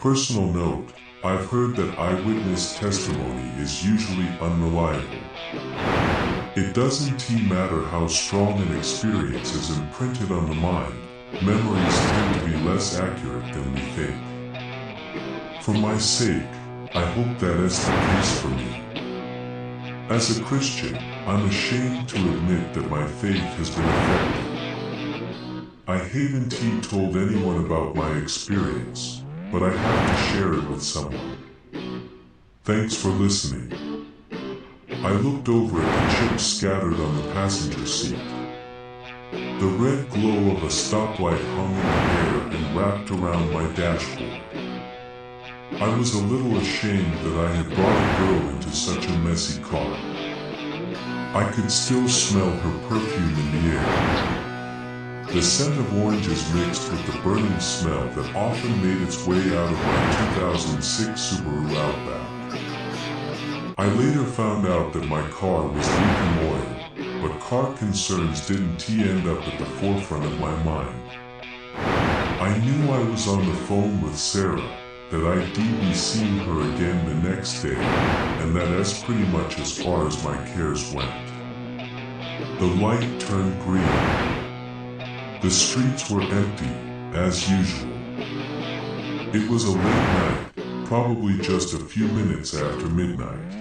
Personal note, I've heard that eyewitness testimony is usually unreliable. It doesn't matter how strong an experience is imprinted on the mind, memories tend to be less accurate than we think. For my sake, I hope that is the case for me. As a Christian, I'm ashamed to admit that my faith has been affected. I haven't told anyone about my experience, but I have to share it with someone. Thanks for listening. I looked over at the chips scattered on the passenger seat. The red glow of a stoplight hung in the air and wrapped around my dashboard. I was a little ashamed that I had brought a girl into such a messy car. I could still smell her perfume in the air. The scent of oranges mixed with the burning smell that often made its way out of my 2006 Subaru Outback. I later found out that my car was leaking oil, but car concerns didn't end up at the forefront of my mind. I knew I was on the phone with Sarah, that I'd be seeing her again the next day, and that's pretty much as far as my cares went. The light turned green. The streets were empty, as usual. It was a late night, probably just a few minutes after midnight.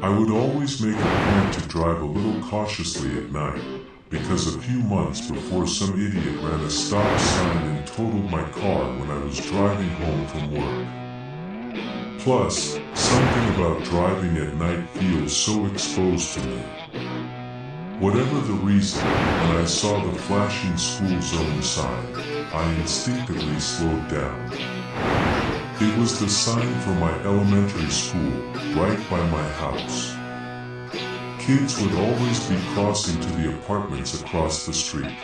I would always make a point to drive a little cautiously at night, because a few months before some idiot ran a stop sign and totaled my car when I was driving home from work. Plus, something about driving at night feels so exposed to me. Whatever the reason, when I saw the flashing school zone sign, I instinctively slowed down. It was the sign for my elementary school, right by my house. Kids would always be crossing to the apartments across the street.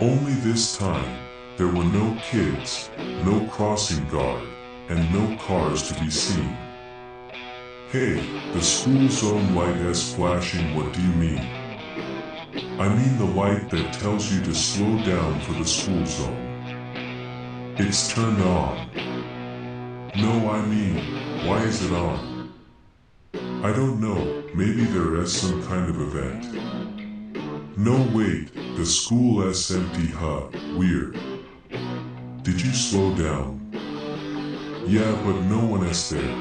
Only this time, there were no kids, no crossing guard, and no cars to be seen. Hey, the school zone light is flashing, what do you mean? I mean the light that tells you to slow down for the school zone. It's turned on. No, I mean, why is it on? I don't know, maybe there is some kind of event. No wait, the school is empty, huh, weird. Did you slow down? Yeah, but no one is there.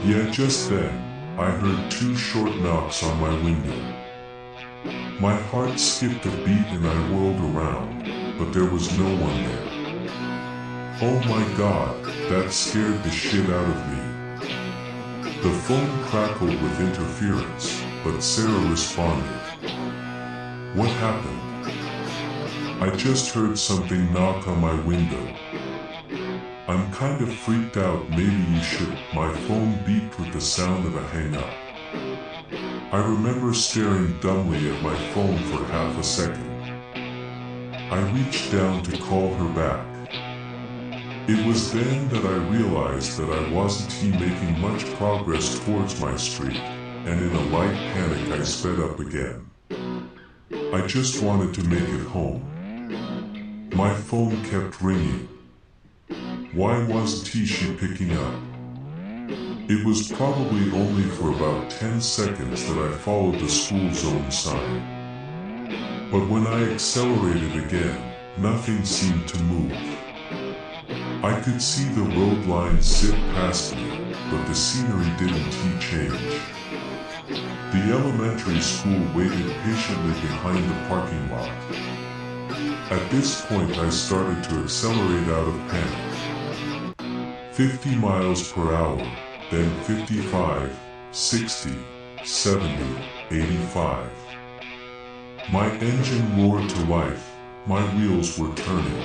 Yeah, just then, I heard 2 short knocks on my window. My heart skipped a beat and I whirled around, but there was no one there. Oh my God, that scared the shit out of me. The phone crackled with interference, but Sarah responded. What happened? I just heard something knock on my window. I'm kind of freaked out, maybe you should. My phone beeped with the sound of a hang-up. I remember staring dumbly at my phone for half a second. I reached down to call her back. It was then that I realized that I wasn't making much progress towards my street, and in a light panic I sped up again. I just wanted to make it home. My phone kept ringing. Why wasn't she picking up? It was probably only for about 10 seconds that I followed the school zone sign. But when I accelerated again, nothing seemed to move. I could see the road lines zip past me, but the scenery didn't change. The elementary school waited patiently behind the parking lot. At this point I started to accelerate out of panic. 50 miles per hour, then 55, 60, 70, 85. My engine roared to life, my wheels were turning.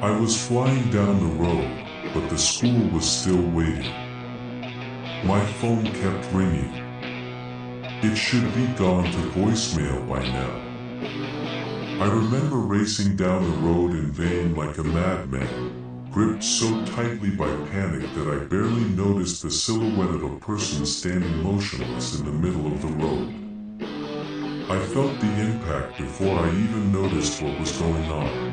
I was flying down the road, but the school was still waiting. My phone kept ringing. It should be gone to voicemail by now. I remember racing down the road in vain like a madman, gripped so tightly by panic that I barely noticed the silhouette of a person standing motionless in the middle of the road. I felt the impact before I even noticed what was going on.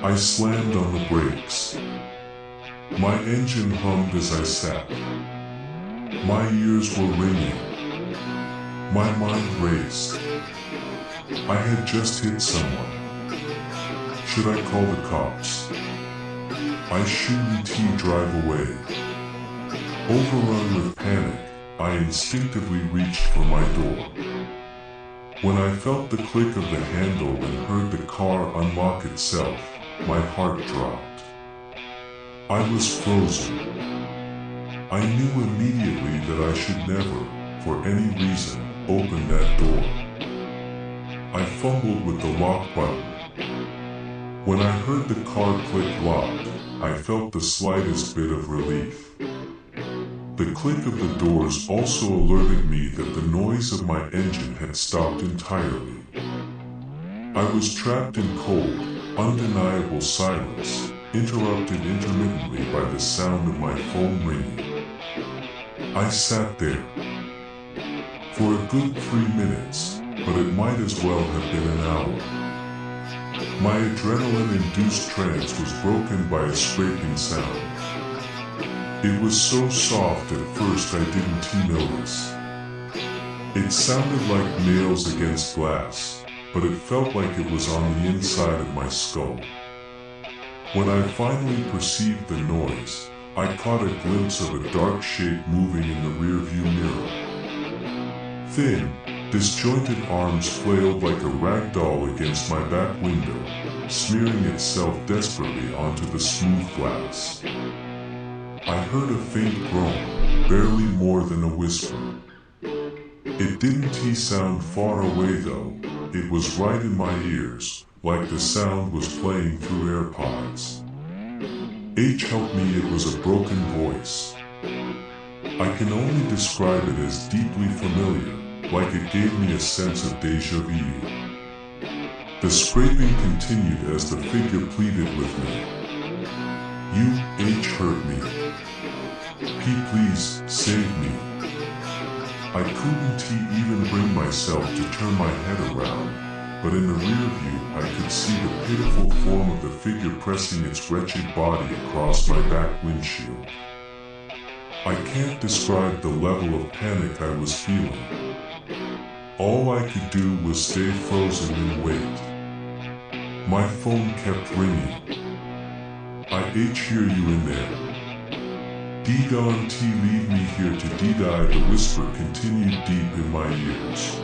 I slammed on the brakes. My engine hummed as I sat. My ears were ringing. My mind raced. I had just hit someone. Should I call the cops? I shouldn't drive away. Overrun with panic, I instinctively reached for my door. When I felt the click of the handle and heard the car unlock itself, my heart dropped. I was frozen. I knew immediately that I should never, for any reason, open that door. I fumbled with the lock button. When I heard the car click locked, I felt the slightest bit of relief. The click of the doors also alerted me that the noise of my engine had stopped entirely. I was trapped in cold, undeniable silence, interrupted intermittently by the sound of my phone ringing. I sat there for a good 3 minutes, but it might as well have been an hour. My adrenaline-induced trance was broken by a scraping sound. It was so soft at first I didn't notice. It sounded like nails against glass, but it felt like it was on the inside of my skull. When I finally perceived the noise, I caught a glimpse of a dark shape moving in the rearview mirror. Thin, disjointed arms flailed like a rag doll against my back window, smearing itself desperately onto the smooth glass. I heard a faint groan, barely more than a whisper. It didn't sound far away though, it was right in my ears, like the sound was playing through AirPods. Help me, it was a broken voice. I can only describe it as deeply familiar, like it gave me a sense of déjà vu. The scraping continued as the figure pleaded with me. You, hurt me. Please, save me. I couldn't even bring myself to turn my head around, but in the rear view I could see the pitiful form of the figure pressing its wretched body across my back windshield. I can't describe the level of panic I was feeling. All I could do was stay frozen and wait. My phone kept ringing. I hear you in there. D-Don-T, leave me here to D-die, the whisper continued deep in my ears.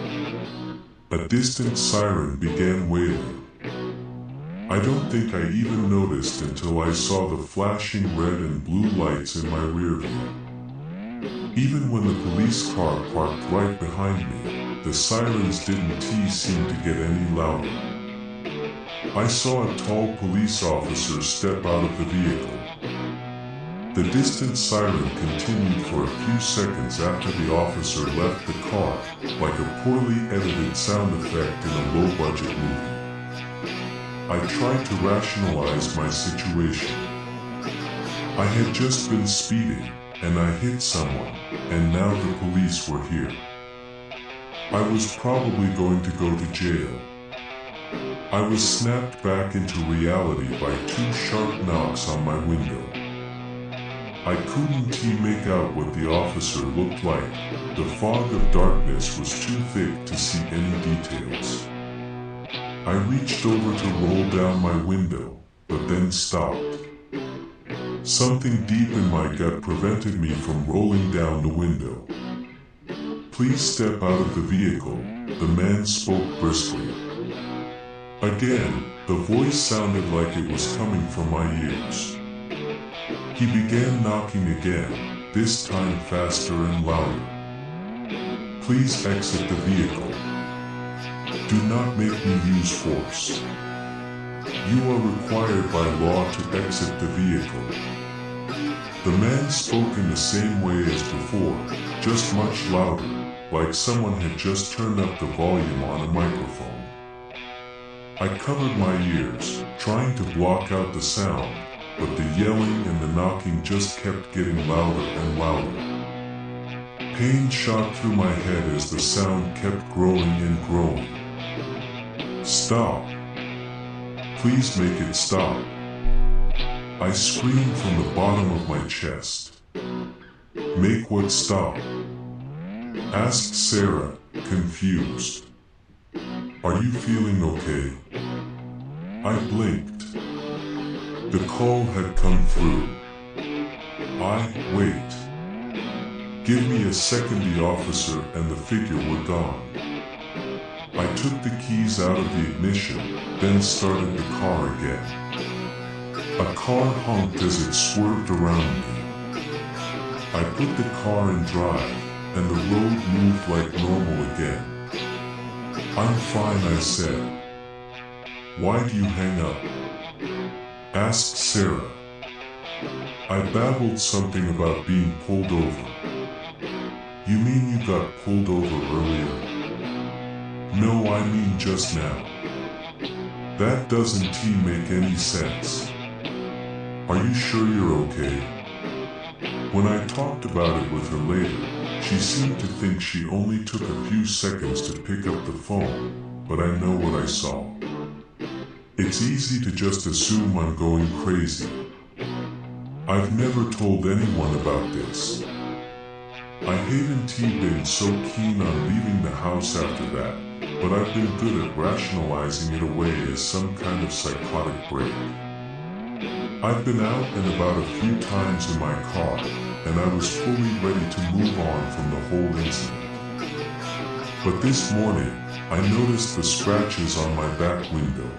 A distant siren began wailing. I don't think I even noticed until I saw the flashing red and blue lights in my rear view. Even when the police car parked right behind me, the sirens didn't seem to get any louder. I saw a tall police officer step out of the vehicle. The distant siren continued for a few seconds after the officer left the car, like a poorly edited sound effect in a low-budget movie. I tried to rationalize my situation. I had just been speeding, and I hit someone, and now the police were here. I was probably going to go to jail. I was snapped back into reality by 2 sharp knocks on my window. I couldn't make out what the officer looked like. The fog of darkness was too thick to see any details. I reached over to roll down my window, but then stopped. Something deep in my gut prevented me from rolling down the window. Please step out of the vehicle, the man spoke briskly. Again, the voice sounded like it was coming from my ears. He began knocking again, this time faster and louder. Please exit the vehicle. Do not make me use force. You are required by law to exit the vehicle. The man spoke in the same way as before, just much louder, like someone had just turned up the volume on a microphone. I covered my ears, trying to block out the sound, but the yelling and the knocking just kept getting louder and louder. Pain shot through my head as the sound kept growing and growing. Stop. Please make it stop. I screamed from the bottom of my chest. Make what stop? Asked Sarah, confused. Are you feeling okay? I blinked. The call had come through. Wait. Give me a second, the officer and the figure were gone. I took the keys out of the ignition, then started the car again. A car honked as it swerved around me. I put the car in drive, and the road moved like normal again. I'm fine, I said. Why do you hang up? Asked Sarah. I babbled something about being pulled over. You mean you got pulled over earlier? No, I mean just now. That doesn't make any sense. Are you sure you're okay? When I talked about it with her later, she seemed to think she only took a few seconds to pick up the phone, but I know what I saw. It's easy to just assume I'm going crazy. I've never told anyone about this. I haven't been so keen on leaving the house after that, but I've been good at rationalizing it away as some kind of psychotic break. I've been out and about a few times in my car, and I was fully ready to move on from the whole incident. But this morning, I noticed the scratches on my back window.